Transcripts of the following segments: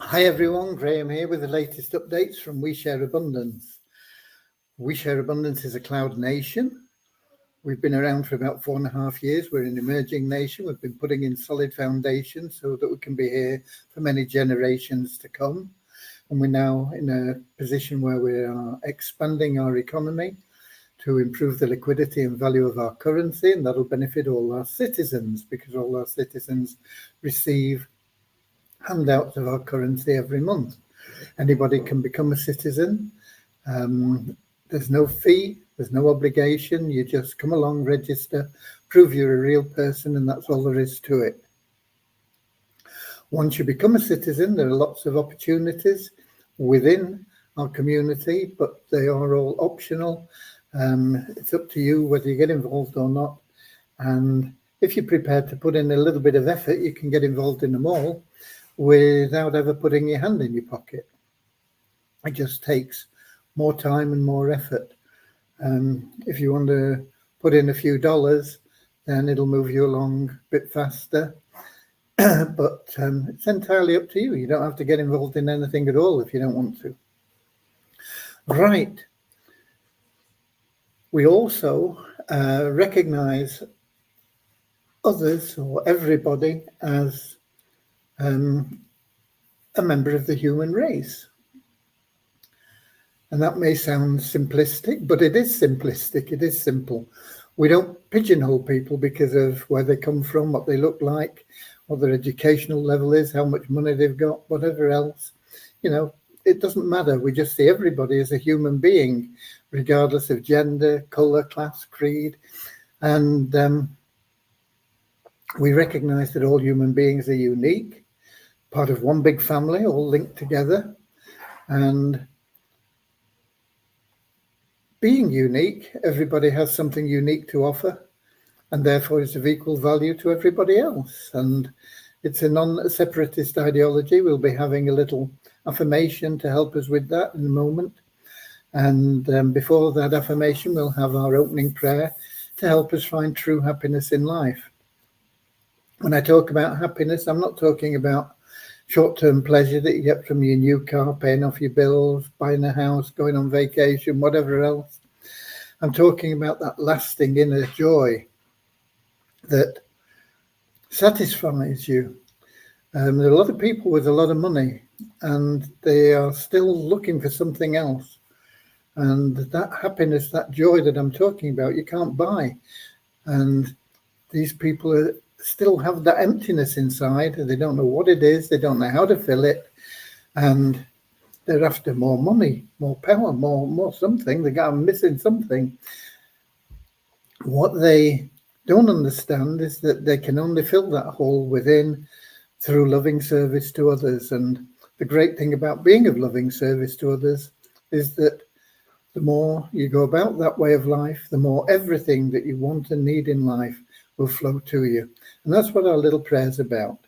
Hi everyone, Graham here with the latest updates from We Share Abundance. We Share Abundance is a cloud nation. We've been around for about 4.5 years. We're an emerging nation. We've been putting in solid foundations so that we can be here for many generations to come. And we're now in a position where we are expanding our economy to improve the liquidity and value of our currency, and that'll benefit all our citizens because all our citizens receive handouts of our currency every month. Anybody can become a citizen. There's no fee, there's no obligation. You just come along, register, prove you're a real person, and that's all there is to it. Once you become a citizen, there are lots of opportunities within our community, but they are all optional. It's up to you whether you get involved or not. And if you're prepared to put in a little bit of effort, you can get involved in them all without ever putting your hand in your pocket. It just takes more time and more effort. If you want to put in a few dollars, then it'll move you along a bit faster. But it's entirely up to you. You don't have to get involved in anything at all if you don't want to. Right. We also recognize others or everybody as a member of the human race. And that may sound simplistic, but it is simplistic. It is simple. We don't pigeonhole people because of where they come from, what they look like, what their educational level is, how much money they've got, whatever else. It doesn't matter. We just see everybody as a human being, regardless of gender, color, class, creed. And we recognize that all human beings are unique, part of one big family, all linked together. And being unique, everybody has something unique to offer, and therefore is of equal value to everybody else. And it's a non-separatist ideology. We'll be having a little affirmation to help us with that in a moment. And before that affirmation, we'll have our opening prayer to help us find true happiness in life. When I talk about happiness, I'm not talking about short-term pleasure that you get from your new car, paying off your bills, buying a house, going on vacation, whatever else. I'm talking about that lasting inner joy that satisfies you. There are a lot of people with a lot of money, and they are still looking for something else. And that happiness, that joy that I'm talking about, you can't buy. And these people still have that emptiness inside. They don't know what it is. They don't know how to fill it. And they're after more money, more power, more something. They're missing something. What they don't understand is that they can only fill that hole within through loving service to others. And the great thing about being of loving service to others is that the more you go about that way of life, the more everything that you want and need in life will flow to you. And that's what our little prayer's about.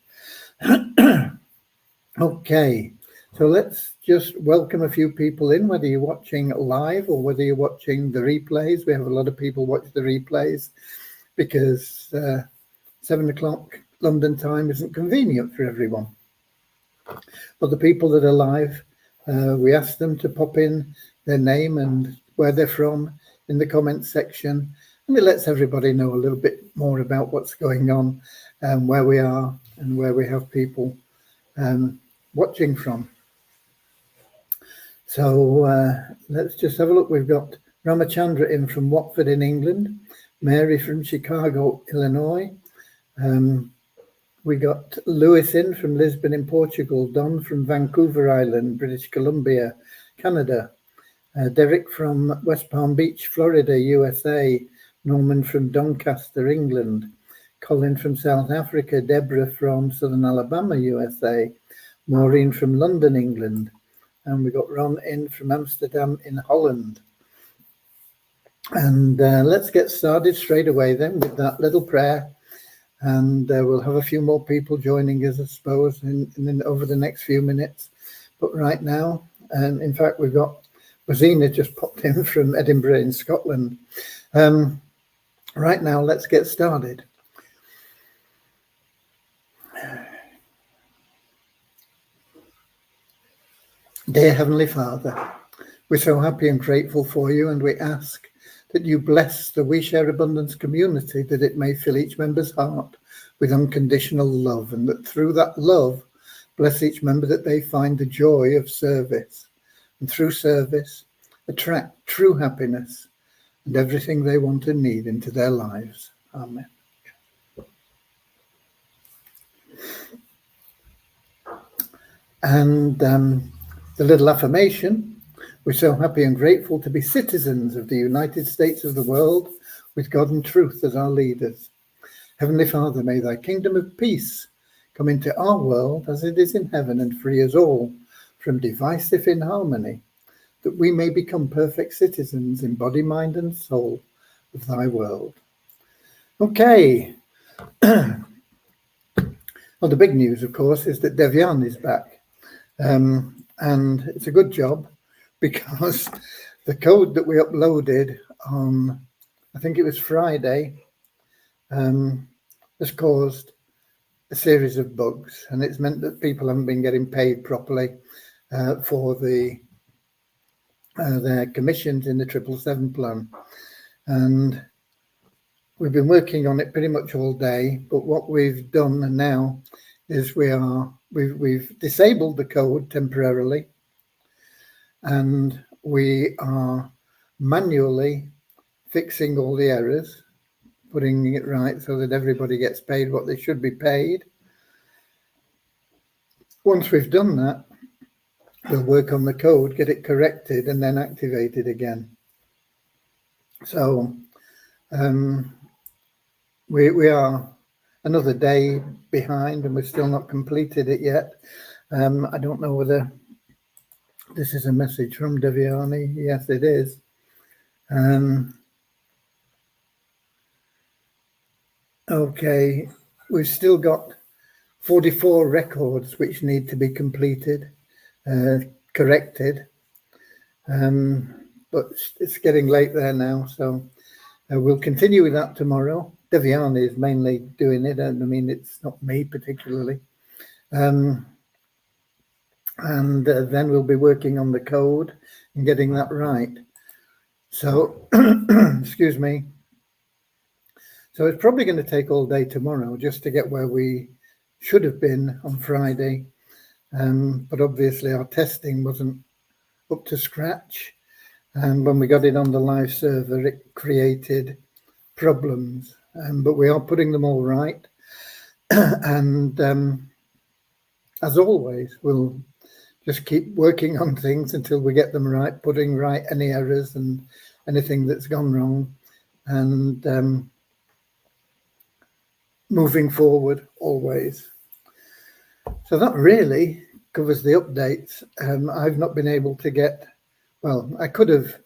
Okay, so let's just welcome a few people in, whether you're watching live or whether you're watching the replays. We have a lot of people watch the replays because 7 o'clock London time isn't convenient for everyone. But the people that are live, we ask them to pop in their name and where they're from in the comments section, and it lets everybody know a little bit more about what's going on and where we are and where we have people watching from. So let's just have a look. We've got Ramachandra in from Watford in England, Mary from Chicago, Illinois. We got Lewis in from Lisbon in Portugal, Don from Vancouver Island, British Columbia, Canada, Derek from West Palm Beach, Florida, USA, Norman from Doncaster, England, Colin from South Africa, Deborah from Southern Alabama, USA, Maureen from London, England, and we got Ron in from Amsterdam in Holland. And let's get started straight away then with that little prayer. And we'll have a few more people joining us, I suppose, in over the next few minutes. But right now, and in fact, we've got Rosina just popped in from Edinburgh in Scotland. Right now, let's get started. Dear Heavenly Father, we're so happy and grateful for you, and we ask that you bless the We Share Abundance community, that it may fill each member's heart with unconditional love, and that through that love, bless each member that they find the joy of service, and through service, attract true happiness and everything they want and need into their lives. Amen. And the little affirmation: we're so happy and grateful to be citizens of the United States of the world, with God and truth as our leaders. Heavenly Father, may thy kingdom of peace come into our world as it is in heaven, and free us all from divisive inharmony, that we may become perfect citizens in body, mind, and soul of thy world. Okay. Well, the big news, of course, is that Devian is back. And it's a good job, because the code that we uploaded on, I think it was Friday, has caused a series of bugs, and it's meant that people haven't been getting paid properly for their commissions in the 777 plan. And we've been working on it pretty much all day, but what we've done now is we've disabled the code temporarily, and we are manually fixing all the errors, putting it right so that everybody gets paid what they should be paid. Once we've done that, we'll work on the code, get it corrected, and then activated again. So we are another day behind, and we've still not completed it yet. I don't know whether this is a message from Deviani. Yes, it is. Okay, we've still got 44 records which need to be completed, corrected. But it's getting late there now, so we'll continue with that tomorrow. Deviani is mainly doing it, and I mean, it's not me particularly. And then we'll be working on the code and getting that right. So, excuse me. So it's probably going to take all day tomorrow just to get where we should have been on Friday. But obviously our testing wasn't up to scratch. And when we got it on the live server, it created problems. But we are putting them all right. And as always, we'll just keep working on things until we get them right, putting right any errors and anything that's gone wrong. And moving forward always. So that really covers the updates. I've not been able to get, well, I could have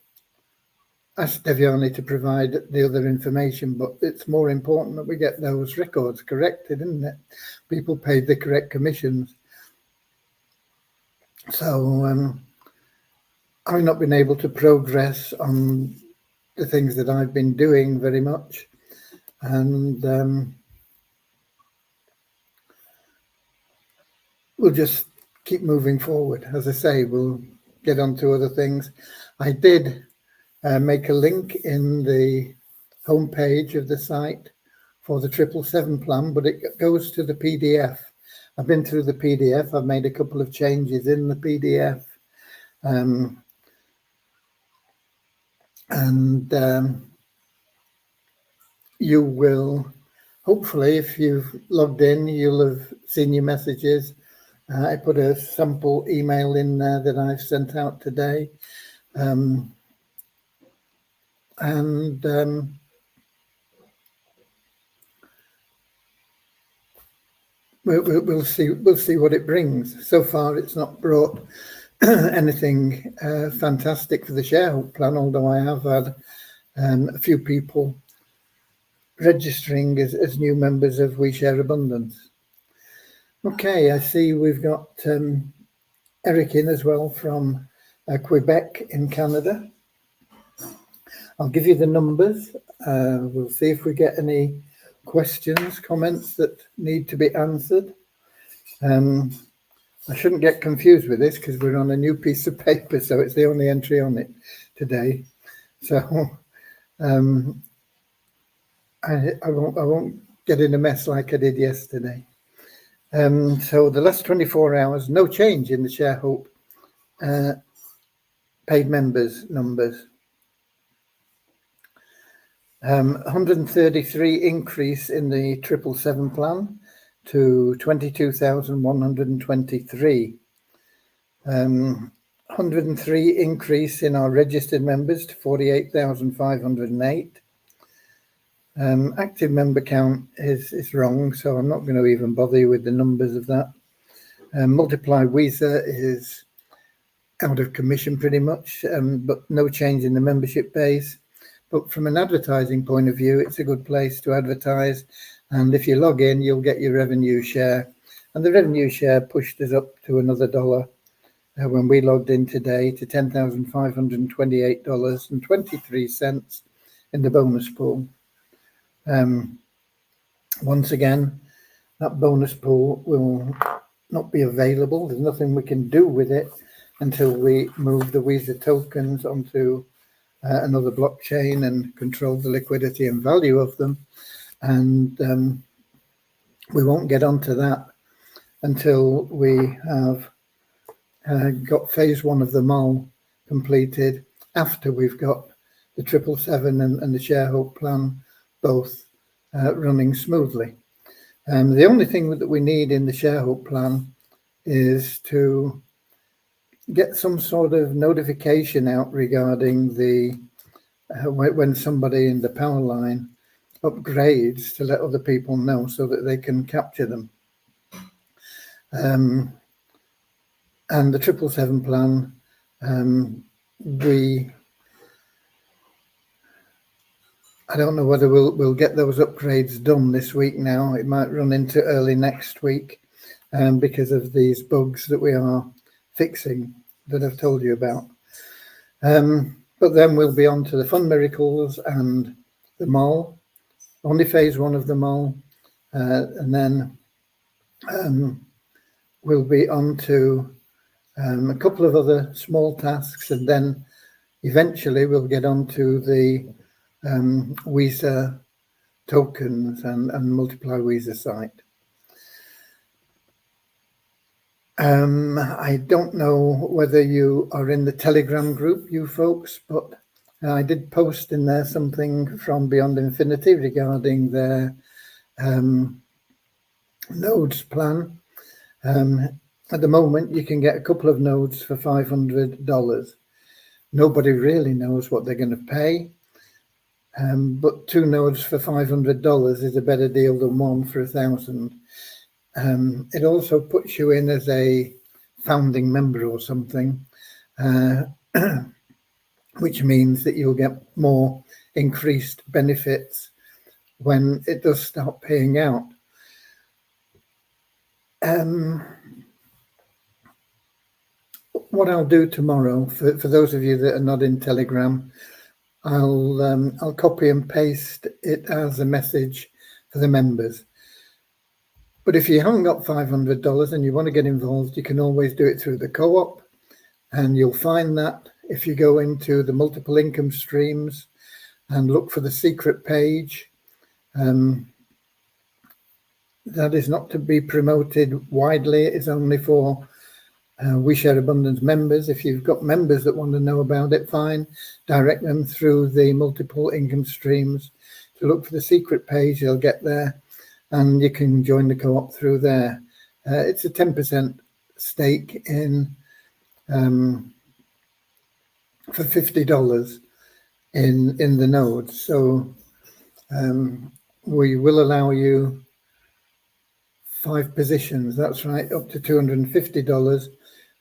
asked Deviani to provide the other information, but it's more important that we get those records corrected, isn't it? People paid the correct commissions. So I've not been able to progress on the things that I've been doing very much. And we'll just keep moving forward. As I say, we'll get on to other things. I did make a link in the homepage of the site for the 777 plan, but it goes to the PDF. I've been through the PDF. I've made a couple of changes in the PDF. You will, hopefully, if you've logged in, you'll have seen your messages. I put a sample email in there that I've sent out today. We'll see what it brings. So far, it's not brought anything fantastic for the shareholder plan, although I have had a few people registering as new members of We Share Abundance. Okay, I see we've got Eric in as well from Quebec in Canada. I'll give you the numbers. We'll see if we get any questions, comments that need to be answered. I shouldn't get confused with this because we're on a new piece of paper, so it's the only entry on it today. So I won't get in a mess like I did yesterday. So the last 24 hours, no change in the ShareHope paid members numbers. 133 increase in the 777 plan to 22,123. 103 increase in our registered members to 48,508. Active member count is wrong, so I'm not going to even bother you with the numbers of that. Multiply Visa is out of commission pretty much, but no change in the membership base. But from an advertising point of view, it's a good place to advertise. And if you log in, you'll get your revenue share. And the revenue share pushed us up to another $1 when we logged in today to $10,528.23 in the bonus pool. Once again, that bonus pool will not be available. There's nothing we can do with it until we move the Visa tokens onto another blockchain and control the liquidity and value of them. And we won't get onto that until we have got phase 1 of the MAL completed, after we've got the 777 and the ShareHope plan both running smoothly. The only thing that we need in the ShareHope plan is to get some sort of notification out regarding the when somebody in the power line upgrades, to let other people know so that they can capture them. And the 777 plan, I don't know whether we'll get those upgrades done this week now. It might run into early next week because of these bugs that we are fixing that I've told you about. But then we'll be on to the Fund Miracles and the MAL, only phase 1 of the MAL, and then we'll be on to a couple of other small tasks, and then eventually we'll get on to the Visa tokens and Multiply Visa site. I don't know whether you are in the Telegram group, you folks, but I did post in there something from Beyond Infinity regarding their nodes plan. At the moment, you can get a couple of nodes for $500. Nobody really knows what they're going to pay, but 2 nodes for $500 is a better deal than 1 for $1,000. It also puts you in as a founding member or something, which means that you'll get more increased benefits when it does start paying out. What I'll do tomorrow, for those of you that are not in Telegram, I'll copy and paste it as a message for the members. But if you haven't got $500 and you want to get involved, you can always do it through the co-op. And you'll find that if you go into the multiple income streams and look for the secret page, that is not to be promoted widely. It's only for We Share Abundance members. If you've got members that want to know about it, fine. Direct them through the multiple income streams to look for the secret page. They'll get there. And you can join the co-op through there. It's a 10% stake in for $50 in the nodes. So we will allow you 5 positions. That's right, up to $250,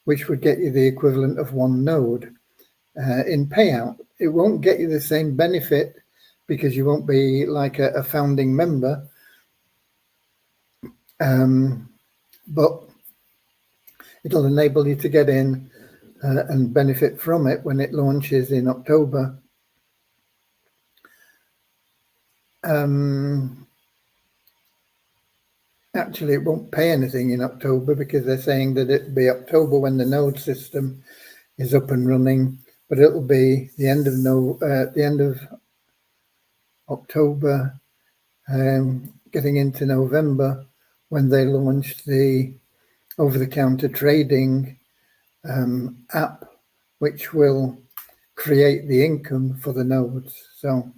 which would get you the equivalent of 1 node in payout. It won't get you the same benefit because you won't be like a founding member. But it'll enable you to get in and benefit from it when it launches in October. actually it won't pay anything in October because they're saying that it'll be October when the node system is up and running, but it'll be the end of October, getting into November, when they launch the over-the-counter trading app, which will create the income for the nodes. So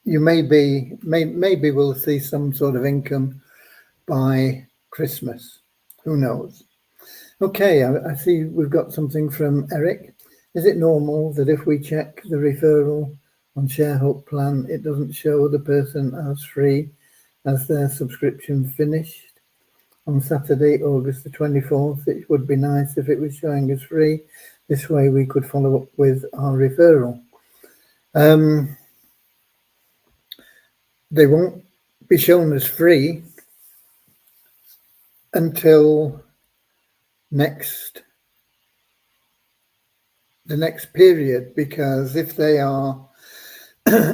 you maybe we'll see some sort of income by Christmas. Who knows? Okay, I see we've got something from Eric. Is it normal that if we check the referral on ShareHope plan, it doesn't show the person as free as their subscription finished on Saturday, August the 24th? It would be nice if it was showing as free. This way we could follow up with our referral. They won't be shown as free until the next period, because if they are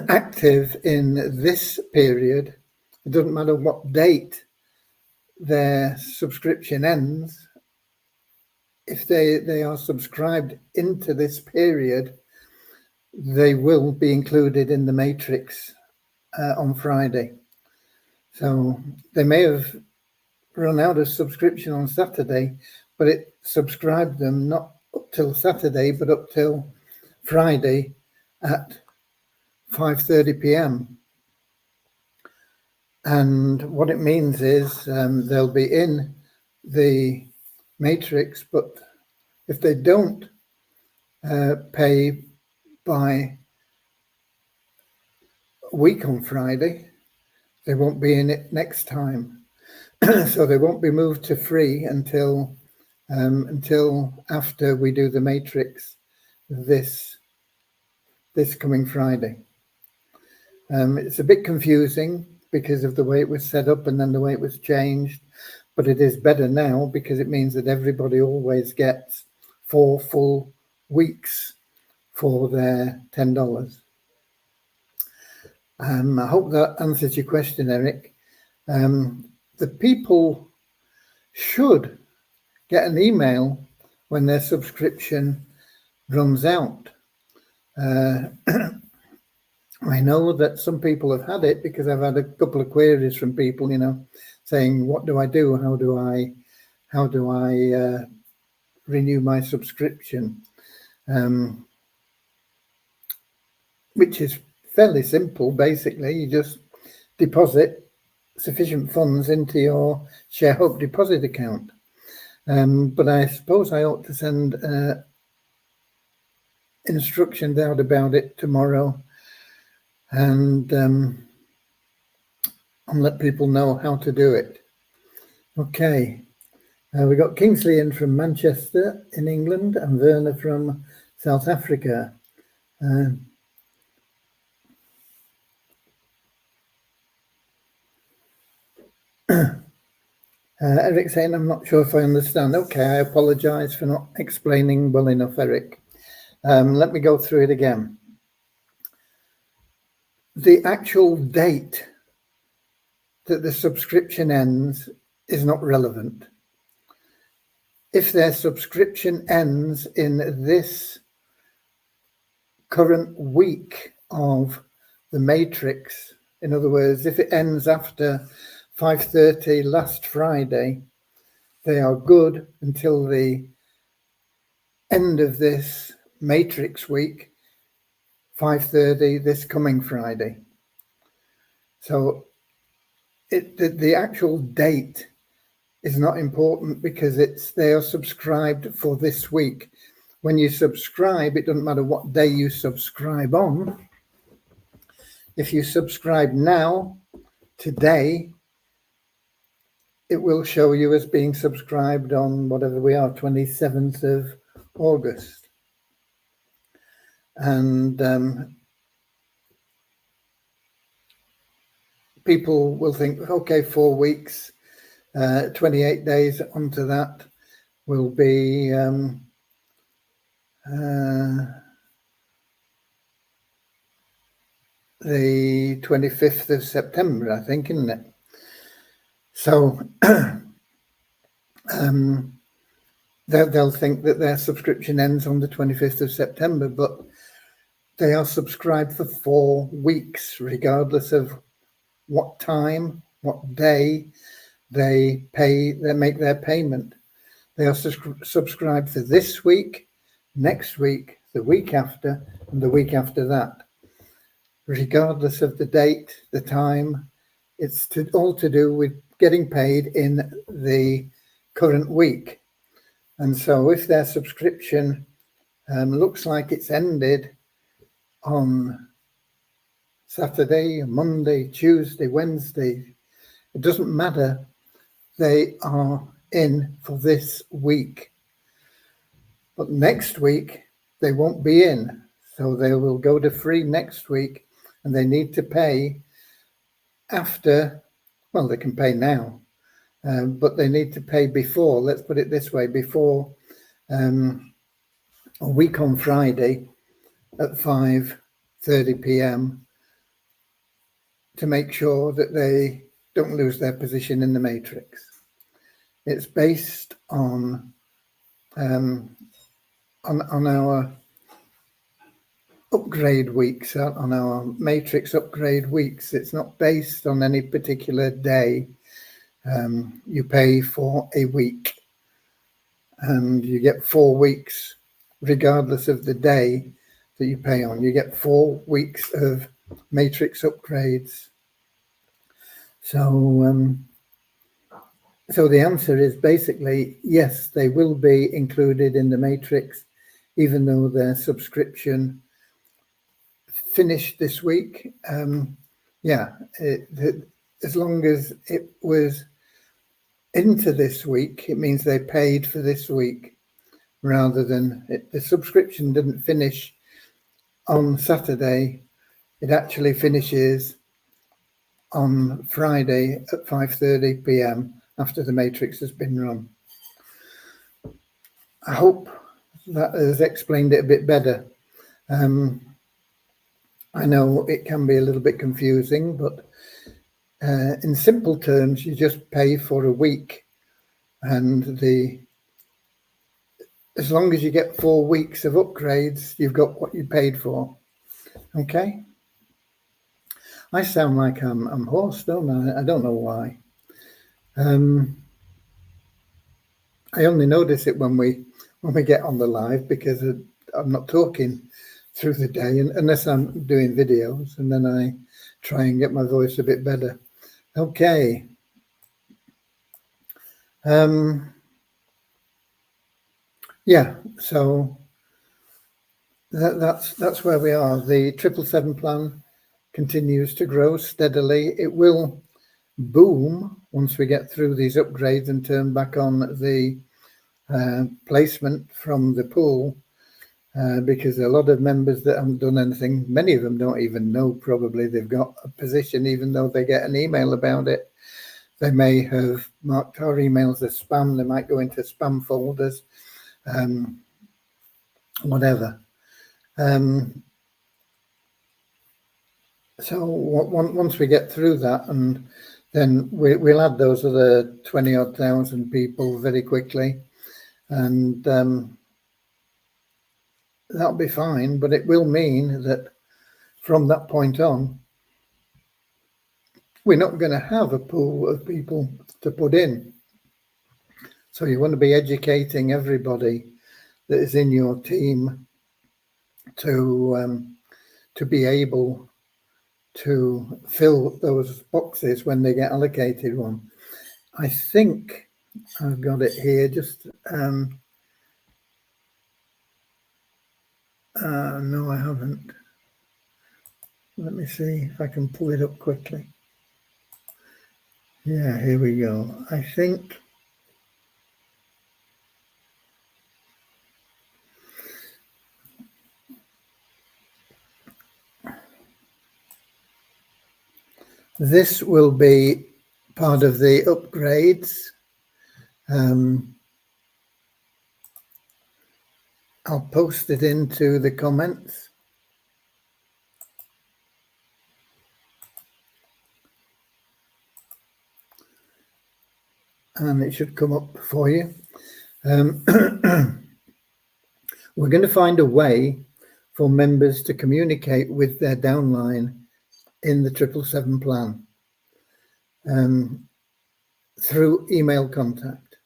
active in this period, it doesn't matter what date their subscription ends. If they are subscribed into this period, they will be included in the matrix on Friday. So they may have run out of subscription on Saturday, but it subscribed them not up till Saturday, but up till Friday at 5:30 p.m. And what it means is they'll be in the matrix, but if they don't pay by a week on Friday, they won't be in it next time. So they won't be moved to free until after we do the matrix this coming Friday. It's a bit confusing because of the way it was set up and then the way it was changed, but it is better now because it means that everybody always gets 4 full weeks for their $10. I hope that answers your question, Eric. The people should get an email when their subscription runs out. I know that some people have had it because I've had a couple of queries from people, saying, what do I do? How do I renew my subscription? Which is fairly simple. Basically, you just deposit sufficient funds into your ShareHope deposit account. But I suppose I ought to send instructions out about it tomorrow and let people know how to do it. Okay, we got Kingsley in from Manchester in England and Werner from South Africa. Eric saying, I'm not sure if I understand. Okay, I apologize for not explaining well enough, Eric. Let me go through it again. The actual date that the subscription ends is not relevant. If their subscription ends in this current week of the matrix, in other words, if it ends after 5:30 last Friday, they are good until the end of this matrix week, 5:30 this coming Friday. So the actual date is not important because they are subscribed for this week. When you subscribe, it doesn't matter what day you subscribe on. If you subscribe now, today, it will show you as being subscribed on whatever we are, 27th of August. And people will think, okay, 4 weeks, 28 days onto that will be the 25th of September, I think, isn't it? So they'll think that their subscription ends on the 25th of September, but they are subscribed for 4 weeks, regardless of what time, what day they make their payment. They are subscribed for this week, next week, the week after, and the week after that. Regardless of the date, the time, it's all to do with getting paid in the current week. And so if their subscription looks like it's ended on Saturday, Monday, Tuesday, Wednesday, it doesn't matter. They are in for this week. But next week, they won't be in. So they will go to free next week, and they need to pay after, well, they can pay now, but they need to pay before, let's put it this way, before a week on Friday at 5:30 p.m. to make sure that they don't lose their position in the matrix. It's based on our upgrade weeks, on our matrix upgrade weeks. It's not based on any particular day. You pay for a week, and you get 4 weeks, regardless of the day that you pay on. You get 4 weeks of matrix upgrades. So the answer is basically yes, they will be included in the matrix, even though their subscription finished this week. As long as it was into this week, it means they paid for this week, rather than the subscription didn't finish on Saturday. It actually finishes on Friday at 5:30 p.m. after the matrix has been run. I hope that has explained it a bit better. I know it can be a little bit confusing, but in simple terms, you just pay for a week, and as long as you get 4 weeks of upgrades, you've got what you paid for. Okay. I sound like I'm hoarse, don't I? I don't know why. I only notice it when we get on the live, because I'm not talking through the day, unless I'm doing videos, and then I try and get my voice a bit better. Okay. Yeah, so that's where we are. The 777 plan continues to grow steadily. It will boom once we get through these upgrades and turn back on the placement from the pool, because a lot of members that haven't done anything, many of them don't even know probably they've got a position, even though they get an email about it. They may have marked our emails as spam. They might go into spam folders, whatever. So once we get through that, and then we'll add those other 20-odd thousand people very quickly, and that'll be fine. But it will mean that from that point on, we're not going to have a pool of people to put in. So you want to be educating everybody that is in your team to be able to fill those boxes when they get allocated one. I think I've got it here. Just no, I haven't. Let me see if I can pull it up quickly. Yeah, here we go. I think this will be part of the upgrades. I'll post it into the comments. and it should come up for you. We're going to find a way for members to communicate with their downline in the 777 plan through email contact.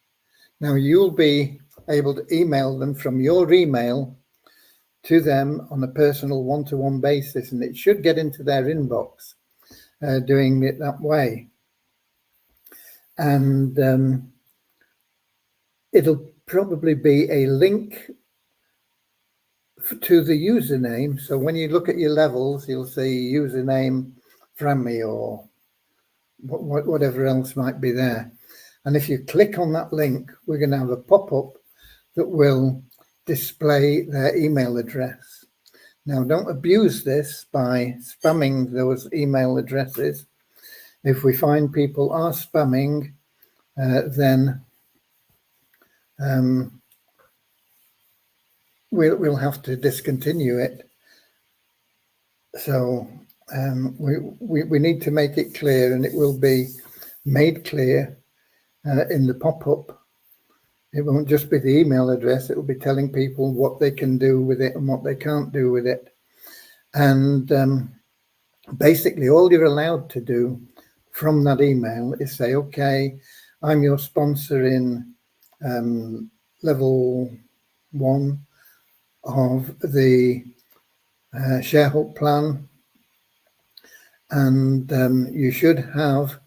Now, you'll be able to email them from your email to them on a personal one-to-one basis, and it should get into their inbox doing it that way. And it'll probably be a link to the username. So when you look at your levels, you'll see username Frammy or whatever else might be there. And if you click on that link, we're going to have a pop-up that will display their email address. Now, don't abuse this by spamming those email addresses. If we find people are spamming, then we'll have to discontinue it. So we need to make it clear, and it will be made clear in the pop-up. It won't just be the email address, it will be telling people what they can do with it and what they can't do with it. And basically all you're allowed to do from that email is say, okay, I'm your sponsor in level 1 of the ShareHope plan, and you should have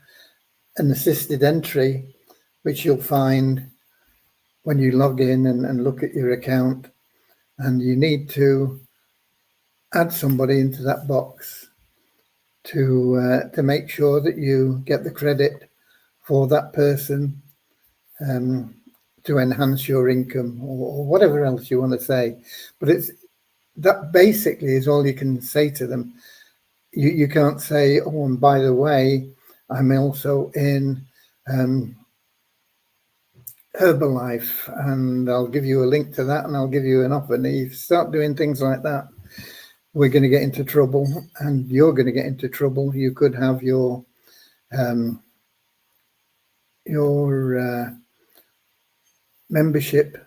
an assisted entry which you'll find when you log in and look at your account, and you need to add somebody into that box to make sure that you get the credit for that person to enhance your income or whatever else you want to say. But that basically is all you can say to them. You can't say, oh, and by the way, I'm also in Herbalife, and I'll give you a link to that, and I'll give you an offer. And if you start doing things like that, we're going to get into trouble, and you're going to get into trouble. You could have your membership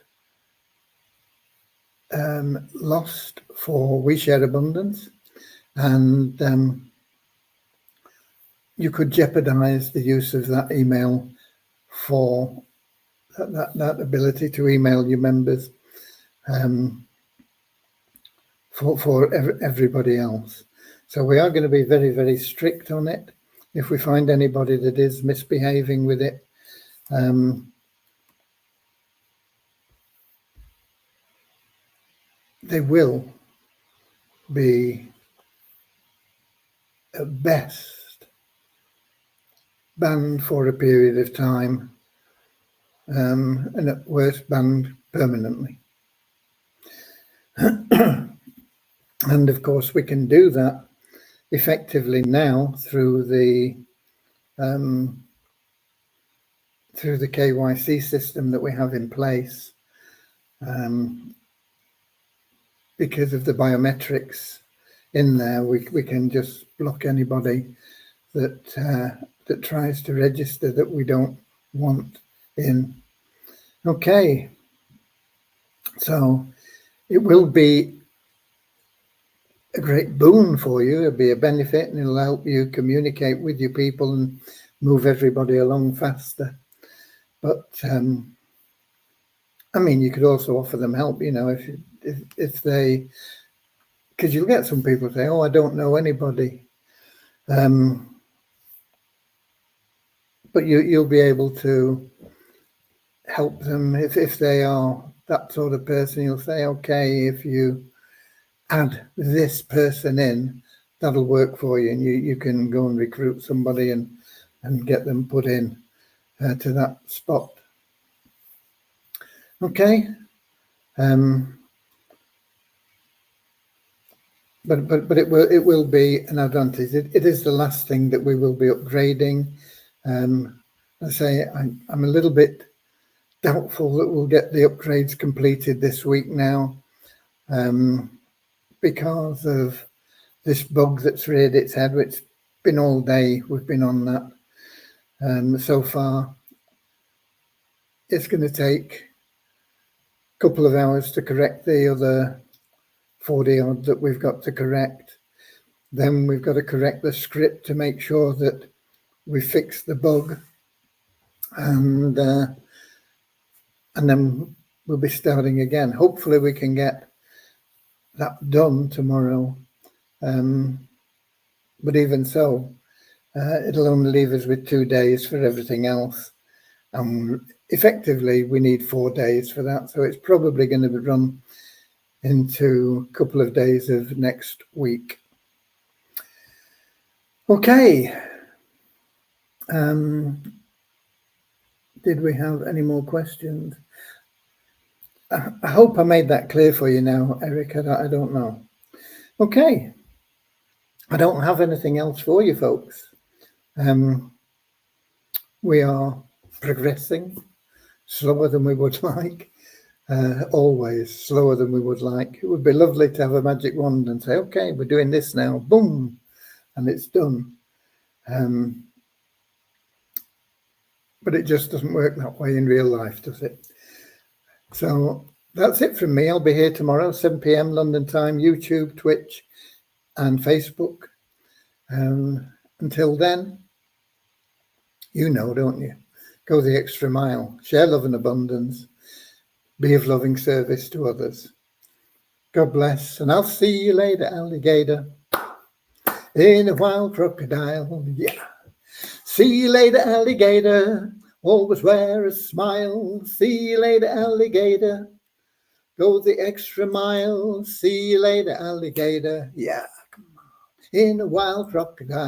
lost for We Share Abundance, and you could jeopardize the use of that email for that ability to email your members for everybody else. So we are going to be very, very strict on it. If we find anybody that is misbehaving with it, they will be at best banned for a period of time, and at worst banned permanently. And of course we can do that effectively now through the KYC system that we have in place, because of the biometrics in there. We can just block anybody that tries to register that we don't want in. Okay, so it will be a great boon for you. It'll be a benefit, and it'll help you communicate with your people and move everybody along faster. But I mean, you could also offer them help, you know, if they, because you'll get some people say, oh, I don't know anybody. But you'll be able to help them if they are that sort of person. You'll say, okay, if you add this person in, that'll work for you, and you can go and recruit somebody and get them put in to that spot. Okay. But it will be an advantage. It is the last thing that we will be upgrading. I say I'm a little bit doubtful that we'll get the upgrades completed this week now, because of this bug that's reared its head. It's been all day. We've been on that so far. it's going to take a couple of hours to correct the other 40 odd that we've got to correct. Then we've got to correct the script to make sure that we fix the bug, and then we'll be starting again. Hopefully we can get that done tomorrow, but even so, it'll only leave us with 2 days for everything else, and effectively we need 4 days for that, so it's probably going to be run into a couple of days of next week. Okay. Did we have any more questions? I hope I made that clear for you now, Eric. I don't know. Okay. I don't have anything else for you, folks. We are progressing slower than we would like. Always slower than we would like. It would be lovely to have a magic wand and say, okay, we're doing this now, boom, and it's done. But it just doesn't work that way in real life, does it? So that's it from me. I'll be here tomorrow, 7 p.m. London time, YouTube, Twitch, and Facebook. Until then, you know, don't you? Go the extra mile. Share love and abundance. Be of loving service to others. God bless, and I'll see you later, alligator. In a wild crocodile, yeah. See you later, alligator. Always wear a smile. See you later, alligator. Go the extra mile. See you later, alligator. Yeah, come on. In a wild crocodile.